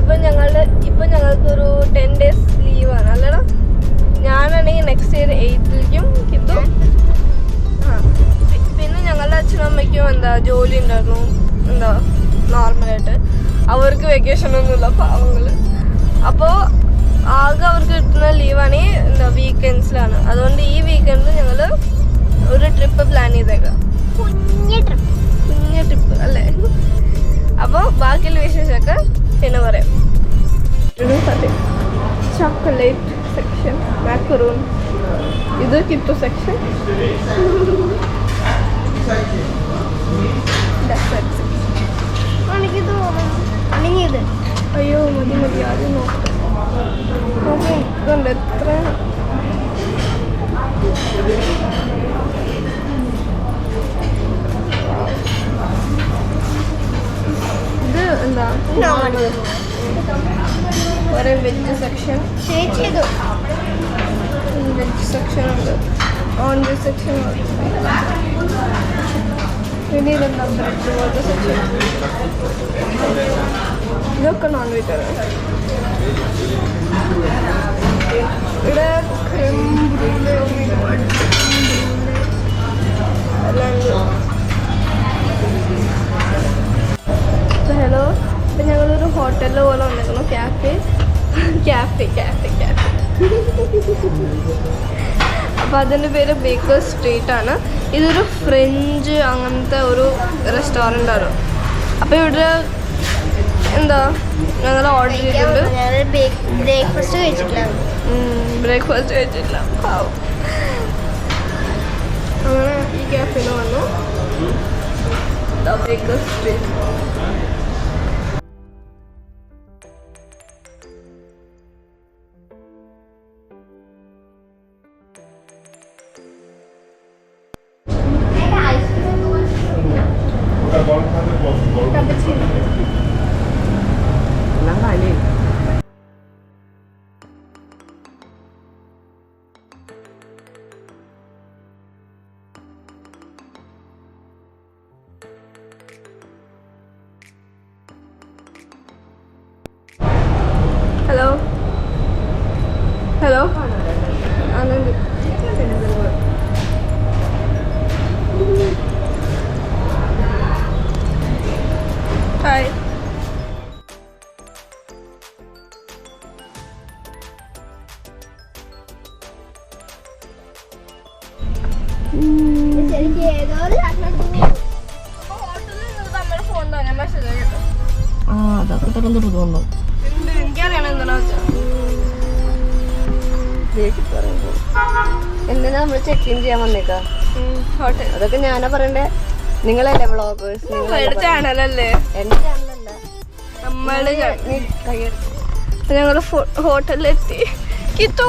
ഇപ്പൊ ഞങ്ങൾക്കൊരു 10 days ലീവാണ് അല്ലടാ. ഞാനാണെങ്കിൽ നെക്സ്റ്റ് ഇയർ 8ലേക്കും കിട്ടും. പിന്നെ ഞങ്ങളുടെ അച്ഛനും അമ്മയ്ക്കും എന്താ ജോലി ഉണ്ടായിരുന്നു, എന്താ നോർമലായിട്ട്. അവർക്ക് വെക്കേഷൻ ഒന്നുമില്ല പാവങ്ങള്. അപ്പോൾ ആകെ അവർക്ക് കിട്ടുന്ന ലീവാണെങ്കിൽ എന്താ വീക്കെൻഡ്സിലാണ്. അതുകൊണ്ട് ഈ വീക്കെൻഡിൽ ഞങ്ങൾ ഒരു ട്രിപ്പ് പ്ലാൻ ചെയ്തേക്കാം. കുഞ്ഞ ട്രിപ്പ് അല്ലേ? അപ്പോൾ ബാക്കിയുള്ള വിശേഷമൊക്കെ പിന്നെ പറയാം. ചോക്ലേറ്റ് സെക്ഷൻ, മാക്കറൂൺ, ഇത് കിട്ടു സെക്ഷൻ, അയ്യോ മതി ആദ്യം നോക്കട്ടെ. ഇതുണ്ട് എത്ര ഇത് എന്താ ഒരേ വെജ് സെക്ഷൻ, വെജ് സെക്ഷൻ ഉണ്ട്, നോൺ വെജ് സെക്ഷൻ ഉണ്ട്. പിന്നെ ഇതെന്താ ബ്രെഡ് പോലത്തെ സെക്ഷൻ, ഇതൊക്കെ നോൺ വെജ് ആണ്. ഇവിടെ ഹലോ, ഇപ്പം ഞങ്ങളൊരു ഹോട്ടലിൽ പോലെ വന്നിരിക്കുന്നു. ക്യാഫെ അപ്പം അതിൻ്റെ പേര് ബേക്കേഴ്സ് സ്ട്രീറ്റ് ആണ്. ഇതൊരു ഫ്രഞ്ച് അങ്ങനത്തെ ഒരു റെസ്റ്റോറൻ്റ് ആണ്. അപ്പോൾ ഇവിടെ എന്താ ഞങ്ങൾ ഓർഡർ ചെയ്തിട്ടുണ്ട്. ബ്രേക്ക്ഫാസ്റ്റ് കഴിച്ചിട്ടില്ല. അങ്ങനെ ഈ ക്യാഫിൽ വന്നു, Bakers Street. Hello Anand, hi. എന്തിനാ നമ്മൾ ചെക്ക് ഇൻ ചെയ്യാൻ വന്നേക്കാം ഹോട്ടൽ? അതൊക്കെ ഞാനാ പറയണ്ടേ? നിങ്ങളല്ലേ വ്ളോഗേഴ്സ്? ചാനലല്ലേ? എന്റെ ചാനലല്ല. ഞങ്ങള് ഹോട്ടലിലെത്തി. കിത്തു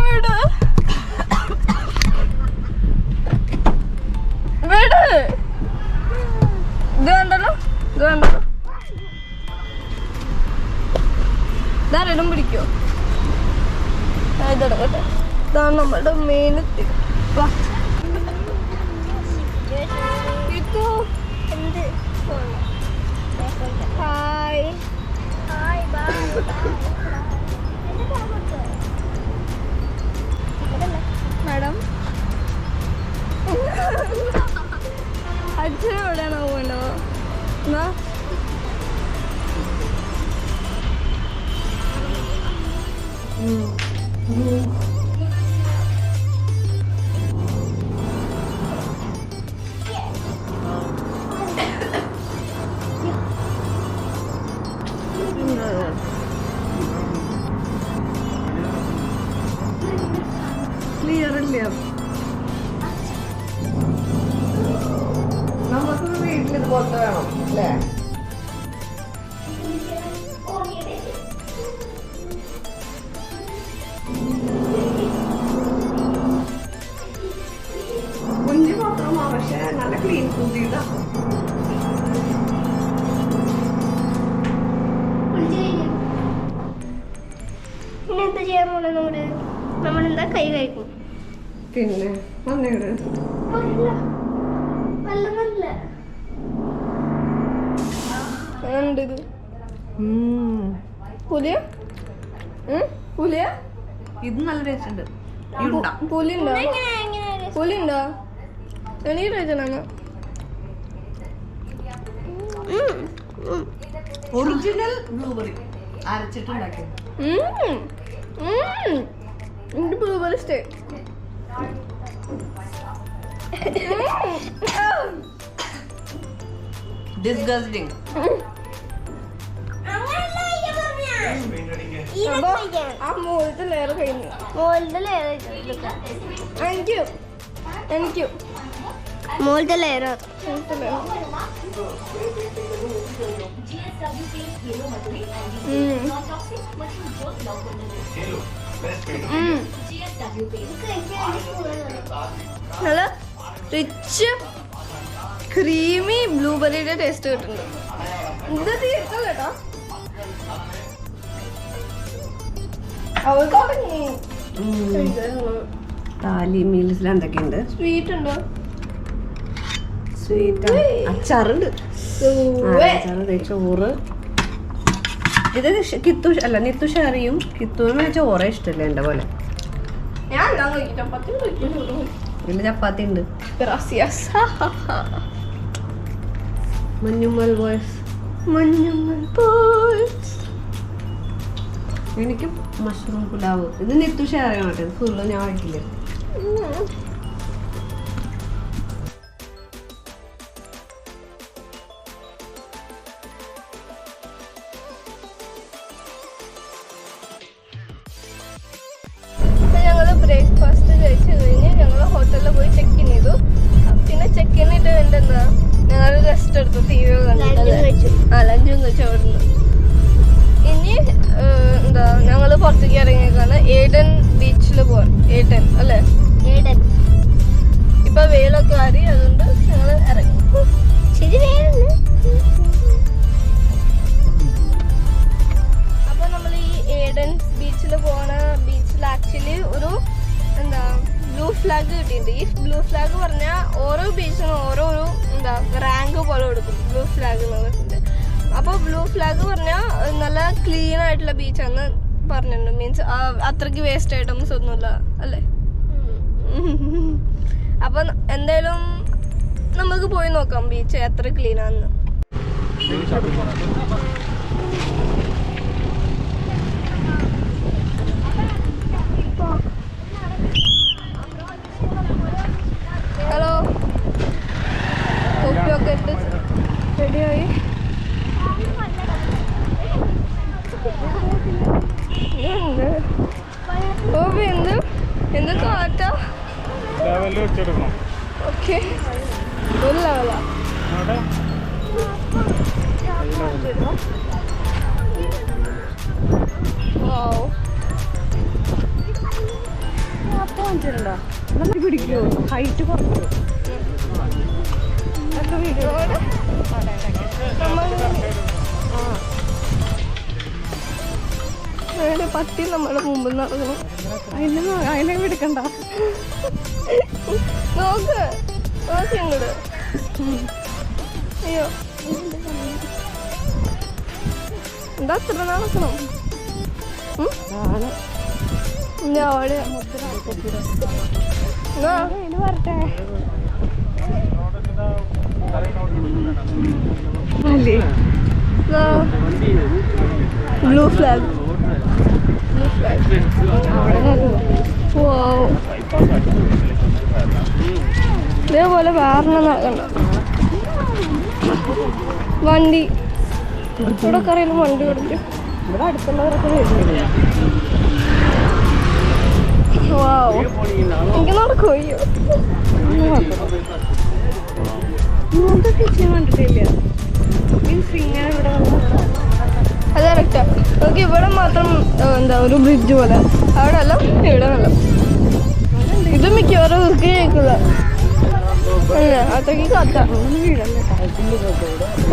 വീട് വീട് ഇത് കണ്ടല്ലോ. ഇതാരും പിടിക്കോ? ഇതെടുക്കട്ടെ. ഇതാണ് നമ്മളുടെ മെയിൻ എത്തി. ഹായ് മാഡം, അച്ഛൻ എവിടെയാണോ പോകണ്ടോ? എന്നാ ക്ലിയർ ഇല്ല. നമുക്ക് വീട്ടിൽ ഇതുപോലത്തെ വേണം അല്ലേ? കുഞ്ഞു മാത്രമാണ്, പക്ഷെ നല്ല ക്ലീൻ ഫുഡ് ചെയ്താ. പിന്നെന്താ ചെയ്യാൻ പോണേ? നമ്മളെന്താ കൈ കഴിക്കും. പിന്നെ വന്നിവിടെ നല്ല ഉണ്ട്. ഇത് പുലിയ പുലിയ ഇത് നല്ല ടേസ്റ്റ് ഉണ്ട്. പുലിയുണ്ടോ പുലിയുണ്ടോ? എനിക്ക് കഴിച്ചാണ്. Original blueberry അരച്ചിട്ടുണ്ടാക്കിയത്. എനിക്ക് ബ്ലൂബെറി ഇഷ്ടേ. ഡിസ്ഗസ്റ്റിംഗ്. ആ മുകളിലത്തെ ലെയർ കഴിഞ്ഞു. എനിക്ക് മോളുടെ ലെയർ നല്ല റിച്ച് ക്രീമി ബ്ലൂബെറിയുടെ ടേസ്റ്റ് കിട്ടുന്നുണ്ട്. ഇത് തീർക്കും കേട്ടോ. അവൾ തുടങ്ങി. താലി മീൽസിൽ എന്തൊക്കെയുണ്ട്? സ്വീറ്റ് ഉണ്ടോ? സ്വീറ്റ് അച്ചാറുണ്ട്. അച്ചാറ്, ചോറ്. ഇത് കിത്തു അല്ല നിത്തു ഷെയറിയും. കിത്തുവിന് ചോറേ ഇഷ്ടമല്ല എന്റെ പോലെ. ഞാൻ ചപ്പാത്തി ഇതിൽ ചപ്പാത്തി ഉണ്ട്. മഞ്ഞുമ്മൽ ബോയ്സ്. മഞ്ഞുമ്മൽ ബോയ്സ്. എനിക്ക് മഷ്റൂം പുലാവ്. ഇത് നിത്തു ഷെയർ ചെയ്യണം കേട്ടോ. ഫുള്ള് ഞാൻ കഴിക്കില്ല. ഞങ്ങൾ ബ്രേക്ക്ഫാസ്റ്റ് കഴിച്ചു കഴിഞ്ഞ് ഞങ്ങൾ ഹോട്ടലിൽ പോയി ചെക്ക് ഇൻ ചെയ്തു. പിന്നെ ചെക്ക് ഇൻ ചെയ്ത് എന്താ ഞങ്ങൾ റെസ്റ്റ് എടുത്തു. ടി വി കണ്ടിട്ട് ലഞ്ചും കഴിച്ചു അവിടുന്ന്. ഇനി എന്താ ഞങ്ങൾ പുറത്തേക്ക് ഇറങ്ങിയേക്കാണ് ഏഡൻ ബീച്ചിൽ പോവാൻ. ഏഡൻ അല്ലേ? ഇപ്പൊ വെയിലൊക്കെ ആറി, അതുകൊണ്ട് ഞങ്ങൾ ഇറങ്ങി. ശരി വേറെ അപ്പൊ നമ്മൾ ഈ ഏഡൻ ബീച്ചിൽ പോണ ബീച്ചിൽ ആക്ച്വലി ഒരു എന്താ ബ്ലൂ ഫ്ലാഗ് കിട്ടിയിട്ടുണ്ട്. ഈ ബ്ലൂ ഫ്ലാഗ് പറഞ്ഞാൽ ഓരോ ബീച്ചിനും ഓരോ എന്താ റാങ്ക് പോലെ കൊടുക്കും ബ്ലൂ ഫ്ലാഗ് എന്ന് പറഞ്ഞിട്ട്. അപ്പോൾ ബ്ലൂ ഫ്ലാഗ് പറഞ്ഞാൽ നല്ല ക്ലീൻ ആയിട്ടുള്ള ബീച്ചാന്ന് പറഞ്ഞിട്ടുണ്ട്. മീൻസ് അത്രയ്ക്ക് വേസ്റ്റ് ഐറ്റംസ് ഒന്നുമില്ല അല്ലേ? അപ്പൊ എന്തായാലും നമുക്ക് പോയി നോക്കാം ബീച്ച് എത്ര ക്ലീൻ ആണെന്ന്. ഹലോ, തൊപ്പിയൊക്കെ ഇട്ട് റെഡിയായി. എന്ത് കാറ്റാ. ഓക്കെ, ഒരു ലെവലാ. പിടിക്കോ ഹൈറ്റ് കുറഞ്ഞു. പട്ടി നമ്മുടെ മുമ്പിൽ നടക്കണം. അതിനെ എടുക്കണ്ട. നോക്ക് നോക്ക് ഇങ്ങോട്ട്. അയ്യോ, എന്താ അത്ര നടക്കണം? അവിടെ വരട്ടെ. Blue flag. ഇതേപോലെ വേറെ നടക്കണ്ട. വണ്ടി ഇവിടെ കറിയിലും വണ്ടി കൊടുക്കും. ഇവിടെ അടുത്തുള്ളവരൊക്കെ വരുന്നില്ല. എനിക്ക് നടക്കുകയോ കണ്ടിട്ടില്ല. അത് കറക്റ്റാ. നമുക്ക് ഇവിടെ മാത്രം എന്താ ഒരു ബ്രിഡ്ജ് പോലെ, അവിടെ അല്ല ഇവിടെ നല്ല. ഇത് മിക്കവാറും ഇറുക്കി കേൾക്കില്ല അല്ലേ? അത്രയ്ക്ക് കാറ്റാ.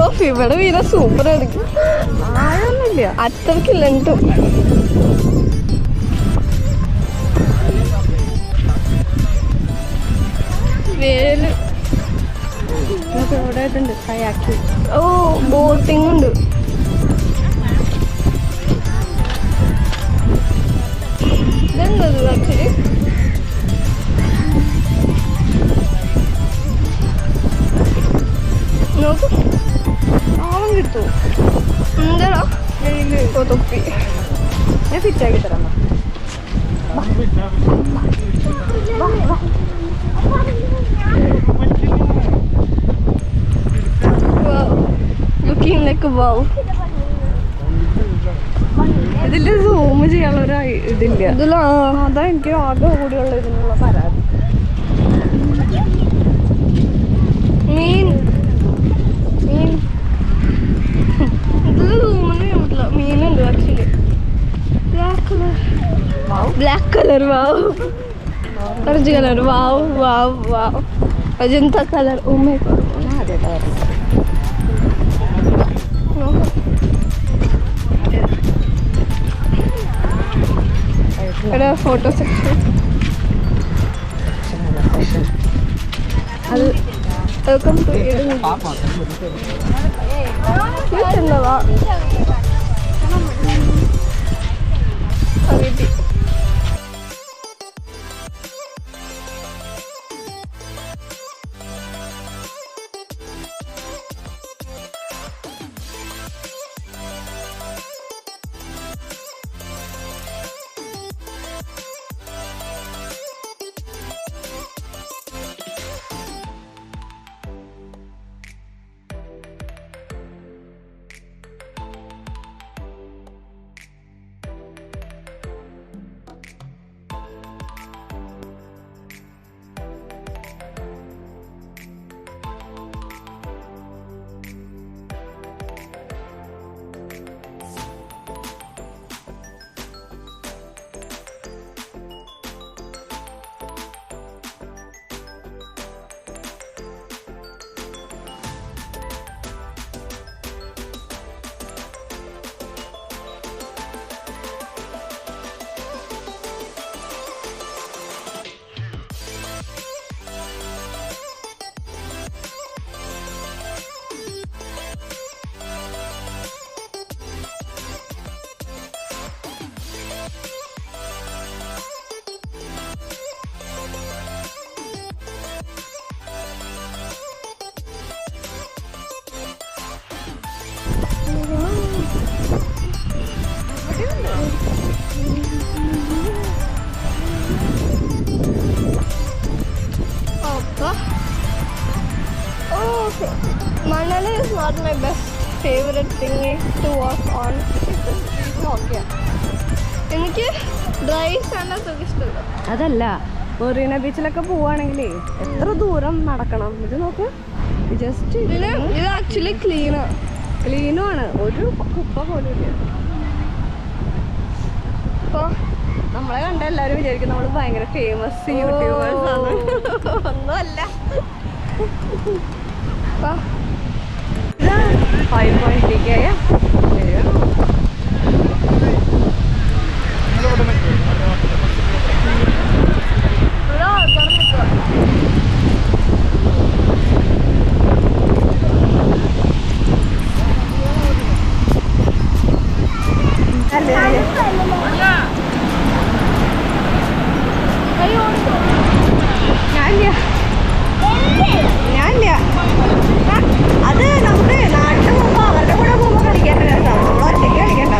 ഓഫ്, ഇവിടെ വീര സൂപ്പർ ആയിരിക്കും. ആഴൊന്നുമില്ല, അത്രയ്ക്കില്ല. എന്നിട്ടും വേല് ഇവിടെ ആയിട്ടുണ്ട്. കയാക്കി. ഓ, ബോട്ടിംഗ് ഉണ്ട്. രസമുണ്ടത് ആക്ച്വലി. നോക്കൂ ആളും കിട്ടും. എന്താ തൊപ്പി ഞാൻ ഫിറ്റാക്കി തരാം. Looking like wow. ഇതില് സൂം ചെയ്യാനുള്ള ഇതില്ല. അതാ എനിക്ക് ആകെ കൂടിയുള്ള ഇതിനുള്ള പരാതി. മീൻ ഇതില് സൂമിന് ചെയ്യാൻ മീനുണ്ട് actually. Black colour wow. Orange colour wow wow wow. Ajanta colour. Oh my God. ഇവിടെ ഫോട്ടോ സെക്ഷൻ. അത് വെൽക്കം ടു എന്നതാ അറിയിട്ടി. Manali is not my best favorite thing to walk on. എനിക്ക് ഡ്രൈ സാൻഡൊക്കെ ഇഷ്ടമല്ല. അതല്ല, മെറീന ബീച്ചിലൊക്കെ പോവാണെങ്കിലേ എത്ര ദൂരം നടക്കണം. ഇത് നോക്ക്, ജസ്റ്റ് ഇത് ആക്ച്വലി ക്ലീനും ആണ്. ഒരു കുപ്പ പോലും ഇല്ല. അപ്പോൾ നമ്മളെ കണ്ട എല്ലാവരും വിചാരിക്കും നമ്മൾ ഭയങ്കര ഫേമസ് യൂട്യൂബേഴ്സ് ആണ്. ഒന്നുമല്ല. 5.3K ഞാനില്ല. അത് നമുക്ക് നാട്ടിൽ പോകുമ്പോൾ അവരുടെ കൂടെ പോകുമ്പോൾ കളിക്കാൻ രസം. നമ്മൾ ഒറ്റയ്ക്ക് കളിക്കണ്ട.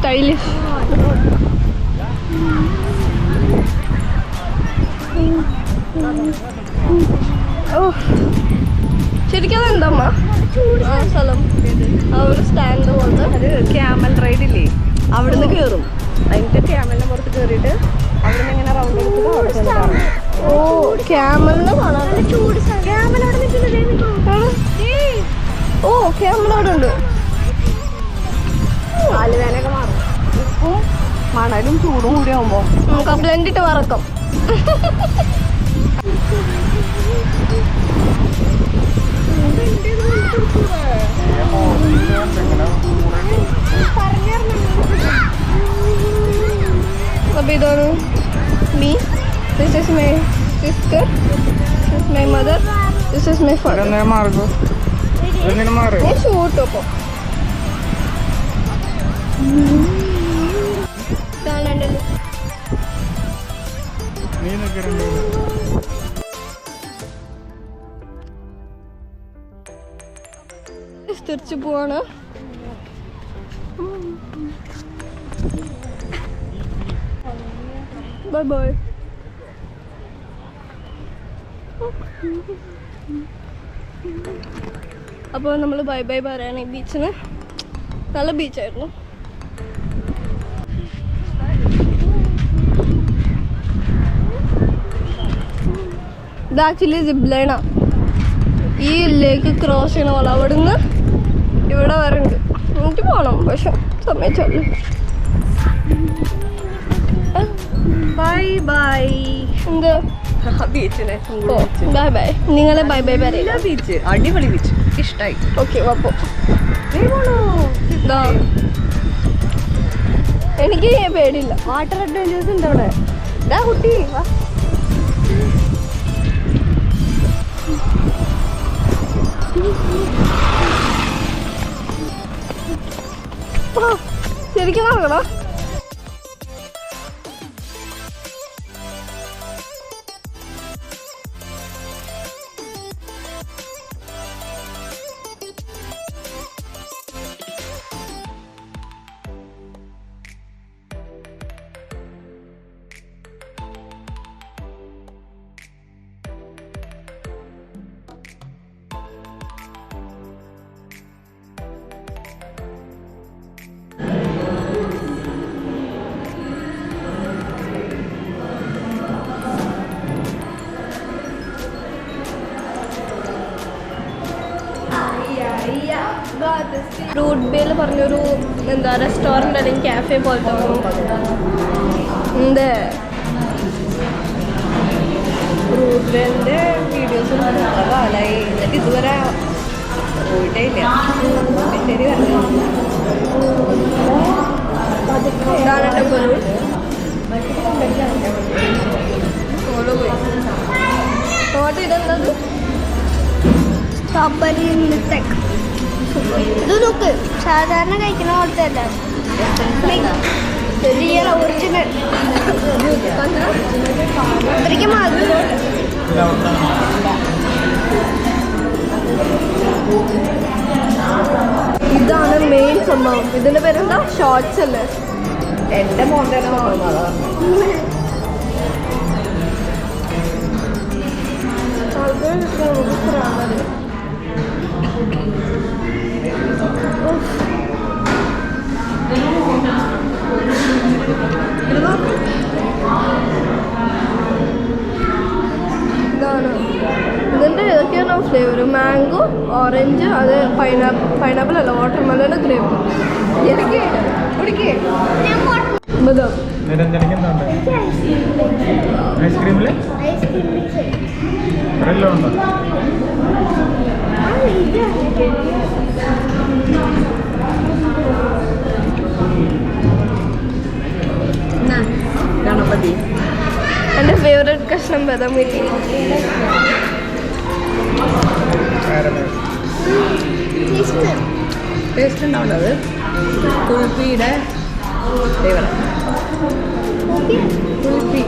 stylish. Oh, ശരിക്കും അതെന്തമ്മ ആ സ്ഥലം? ആ ഒരു സ്റ്റാൻഡ് പോലത്തെ. അത് ക്യാമൽ റൈഡില്ലേ, അവിടുന്ന് കയറും. അതിന്റെ ക്യാമലിന്റെ പുറത്ത് കയറിയിട്ട് അവിടുന്ന് ഇങ്ങനെ റൗണ്ട് എടുത്തിട്ട് അവിടെ ചെന്ന് കാണും. ഓ ക്യാമലിനെ കാണാൻ ചൂട്. ഓ ക്യാമൽ അവിടെ ഉണ്ട്. കാലുവേനൊക്കെ മാറും. ഉപ്പും മണലും ചൂടും കൂടി ആവുമ്പോ നമുക്ക് ബ്ലെൻഡ് ഇട്ട് വറക്കാം. അപ്പൊ ഇതാണ് me, this is my sister, this is my mother, this is my father. ഞാൻ ഷൂട്ട് അപ്പൊ തിരിച്ചു പോവാണ്. Bye bye. അപ്പോൾ നമ്മൾ ബൈ ബൈ പറയാണ് ഈ ബീച്ചിന്. നല്ല ബീച്ചായിരുന്നു. ഇത് ആക്ച്വലി സിപ്പ് ലൈനാ. ഈ ലേക്ക് ക്രോസ് ചെയ്യണ പോലെ അവിടുന്ന് ഇവിടെ വരെ ഉണ്ട്. എനിക്ക് പോകണം പക്ഷെ സമ്മതിച്ചല്ലേ. Bye bye. എന്ത് ബീച്ചിനെ ബൈ ബൈ. നിങ്ങളെ ബൈ ബൈ പറയില്ല. ബീച്ച് അടിപൊളി ബീച്ച് ഇഷ്ടായി. ഓക്കെ അപ്പോ എനിക്ക് പേടിയില്ല. വാട്ടർ അഡ്വഞ്ചേഴ്സ് ഉണ്ട് അവിടെ. ഇതാ കുട്ടി വാ. ശരിക്കും നോക്കണോ? റൂട്ട് ബേയിൽ പറഞ്ഞൊരു എന്താ റെസ്റ്റോറൻറ്റ് അല്ലെങ്കിൽ ക്യാഫെ പോലത്തെ എന്ത് റൂട്ട് വേന്റെ വീഡിയോസ് കാലായി. എന്നിട്ട് ഇതുവരെ പോയിട്ടേ ഇല്ല. ശരി പറഞ്ഞു. ഇതാണ് എൻ്റെ പോലും ടോട്ട്. ഇതെന്തത്? Strawberry milk. ഇത് നോക്ക്, സാധാരണ കഴിക്കുന്ന പോലത്തെ റിയൽ ഒറിജിനൽ. അത്രയ്ക്ക് മധുരം. ഇതാണ് മെയിൻ സംഭവം. ഇതിന്റെ പേരെന്താ? ഷോർട്സ് അല്ലേ? എന്റെ മോന്റെ അതാ. ഇതാണ് ഇതിൻ്റെ ഏതൊക്കെയാണ് ഫ്ലേവർ? മാംഗോ, ഓറഞ്ച്, അത് പൈനാപ്പിൾ അല്ല, വാട്ടർമെലൺ, ഗ്രേപ്പ്. എനിക്ക് കുടിക്കേ ബദാം. ഐസ്ക്രീമില് എല്ലാം ഉണ്ടോ? ഗണപതി എൻ്റെ ഫേവറേറ്റ് കഷ്ണം ബദാം കിട്ടി. ടേസ്റ്റ് ഉണ്ടാവുന്നത് കുൽപ്പിയുടെ ഫ്ലേവർ. കുൽപ്പി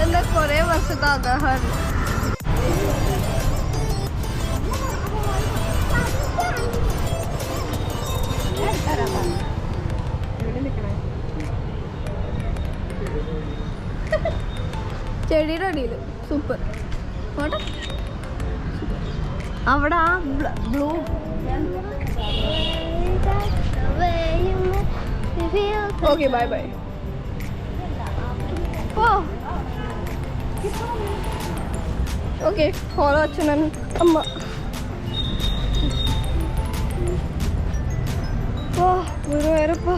എൻ്റെ കുറേ വർഷത്തെ ആഗ്രഹമാണ്. ചെടി ബാൽക്കണിയുടെ അടിയിൽ സൂപ്പർ പോട്ടെ. അവിടെ ആ ബ്ലൂ. Okay bye bye. ഓ ഓക്കെ ഫോളോ അച്ഛനൻ അമ്മ. ഓ ഗുരുവായൂരപ്പ.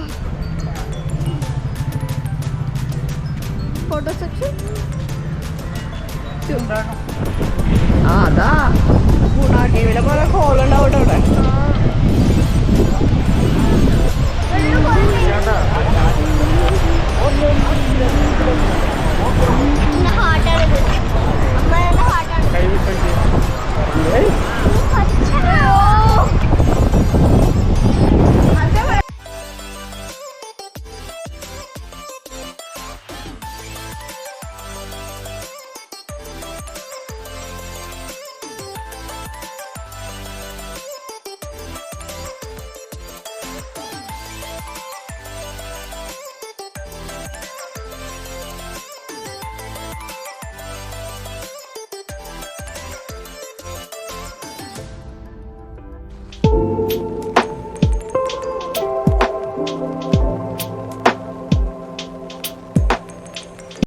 ഫോട്ടോ സെക്ഷൻ അതാ ഗുണ ടിവിയിലെ പോലെ ഹോളുണ്ടാവും അവിടെ.